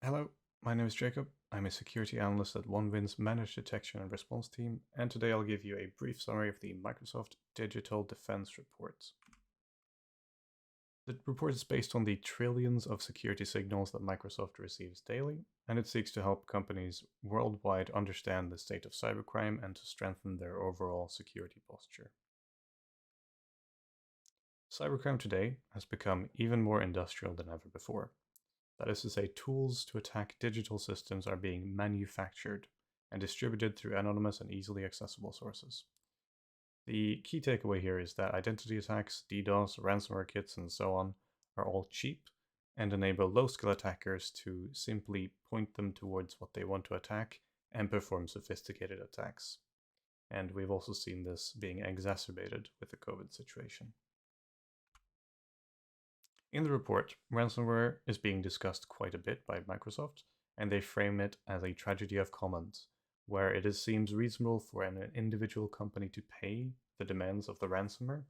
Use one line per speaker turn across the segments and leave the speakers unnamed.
Hello, my name is Jacob. I'm a security analyst at Onevinn's Managed Detection and Response team, and today I'll give you a brief summary of the Microsoft Digital Defense Report. The report is based on the trillions of security signals that Microsoft receives daily, and it seeks to help companies worldwide understand the state of cybercrime and to strengthen their overall security posture. Cybercrime today has become even more industrial than ever before. That is to say, tools to attack digital systems are being manufactured and distributed through anonymous and easily accessible sources. The key takeaway here is that identity attacks, DDoS, ransomware kits, and so on are all cheap and enable low-skill attackers to simply point them towards what they want to attack and perform sophisticated attacks. And we've also seen this being exacerbated with the COVID situation. In the report, ransomware is being discussed quite a bit by Microsoft, and they frame it as a tragedy of commons, where it seems reasonable for an individual company to pay the demands of the ransomer,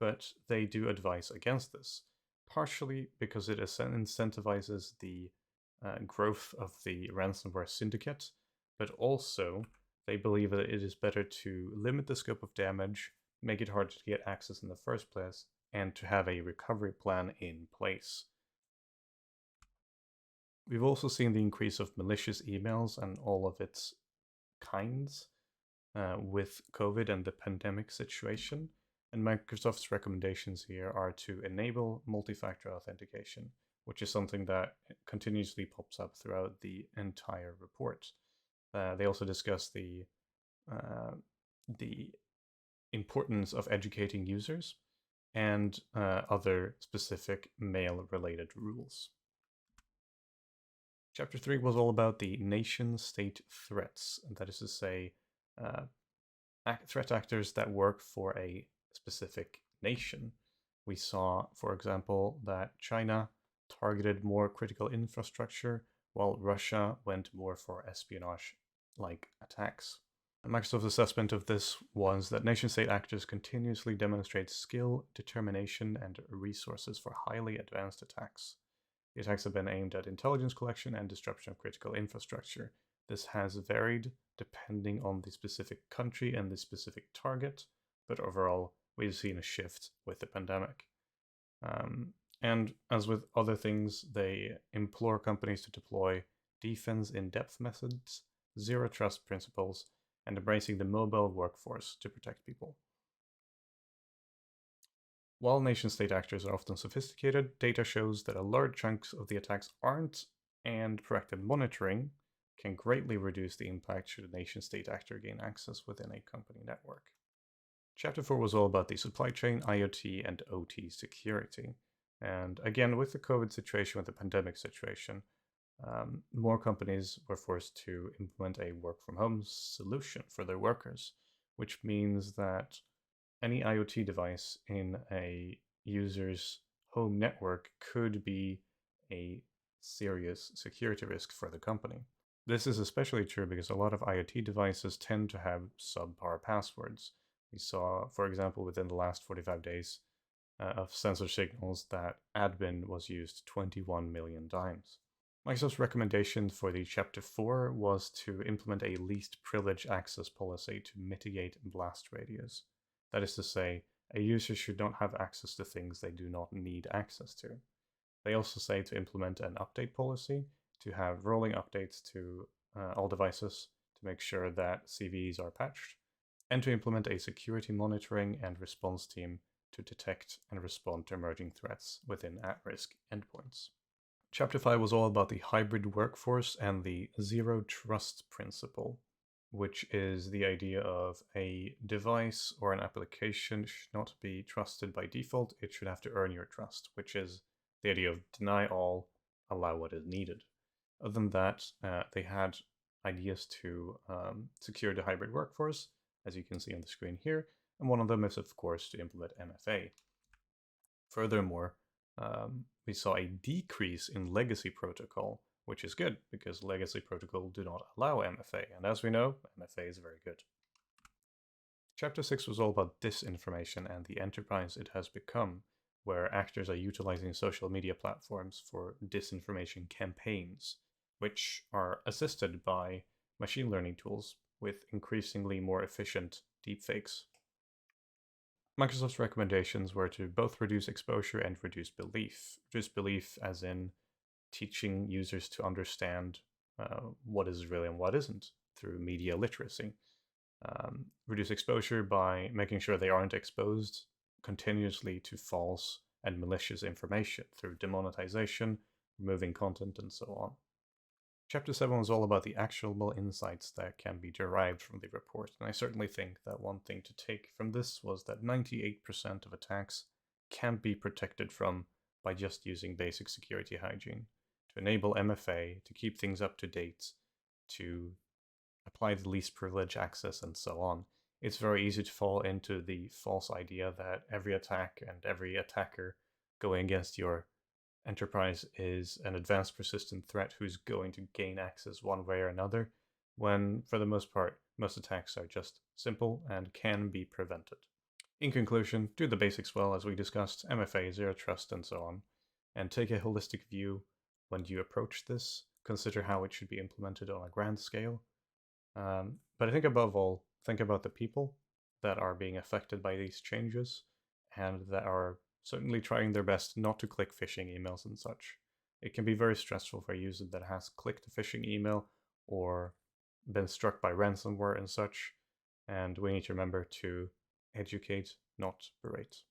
but they do advise against this, partially because it incentivizes the growth of the ransomware syndicate, but also they believe that it is better to limit the scope of damage, make it harder to get access in the first place, and to have a recovery plan in place. We've also seen the increase of malicious emails and all of its kinds with COVID and the pandemic situation. And Microsoft's recommendations here are to enable multi-factor authentication, which is something that continuously pops up throughout the entire report. They also discuss the importance of educating users and other specific mail-related rules. Chapter 3 was all about the nation-state threats, and that is to say, threat actors that work for a specific nation. We saw, for example, that China targeted more critical infrastructure, while Russia went more for espionage-like attacks. Microsoft's assessment of this was that nation-state actors continuously demonstrate skill, determination, and resources for highly advanced attacks. The attacks have been aimed at intelligence collection and disruption of critical infrastructure. This has varied depending on the specific country and the specific target, but overall, we've seen a shift with the pandemic. And as with other things, they implore companies to deploy defense in-depth methods, zero trust principles, and embracing the mobile workforce to protect people. While nation-state actors are often sophisticated, data shows that a large chunks of the attacks aren't, and proactive monitoring can greatly reduce the impact should a nation-state actor gain access within a company network. Chapter 4 was all about the supply chain, IoT, and OT security. And again, with the COVID situation, with the pandemic situation, more companies were forced to implement a work-from-home solution for their workers, which means that any IoT device in a user's home network could be a serious security risk for the company. This is especially true because a lot of IoT devices tend to have subpar passwords. We saw, for example, within the last 45 days of sensor signals that admin was used 21 million times. Microsoft's recommendation for the Chapter 4 was to implement a least privilege access policy to mitigate blast radius. That is to say, a user should not have access to things they do not need access to. They also say to implement an update policy, to have rolling updates to all devices to make sure that CVEs are patched, and to implement a security monitoring and response team to detect and respond to emerging threats within at-risk endpoints. Chapter 5 was all about the hybrid workforce and the zero trust principle, which is the idea of a device or an application should not be trusted by default. It should have to earn your trust, which is the idea of deny all, allow what is needed. Other than that, they had ideas to secure the hybrid workforce, as you can see on the screen here, and one of them is, of course, to implement MFA. Furthermore, we saw a decrease in legacy protocol, which is good because legacy protocol do not allow MFA, and as we know, MFA is very good. Chapter 6 was all about disinformation and the enterprise it has become, where actors are utilizing social media platforms for disinformation campaigns. which are assisted by machine learning tools with increasingly more efficient deepfakes. Microsoft's recommendations were to both reduce exposure and reduce belief. Reduce belief as in teaching users to understand what is real and what isn't through media literacy. Reduce exposure by making sure they aren't exposed continuously to false and malicious information through demonetization, removing content, and so on. Chapter 7 was all about the actionable insights that can be derived from the report, and I certainly think that one thing to take from this was that 98% of attacks can be protected from by just using basic security hygiene, to enable MFA, to keep things up to date, to apply the least privilege access, and so on. It's very easy to fall into the false idea that every attack and every attacker going against your enterprise is an advanced persistent threat who's going to gain access one way or another, when for the most part, most attacks are just simple and can be prevented. In conclusion, do the basics well as we discussed, MFA, zero trust, and so on, and take a holistic view when you approach this. Consider how it should be implemented on a grand scale. But I think above all, think about the people that are being affected by these changes and that are certainly trying their best not to click phishing emails and such. It can be very stressful for a user that has clicked a phishing email or been struck by ransomware and such, and we need to remember to educate, not berate.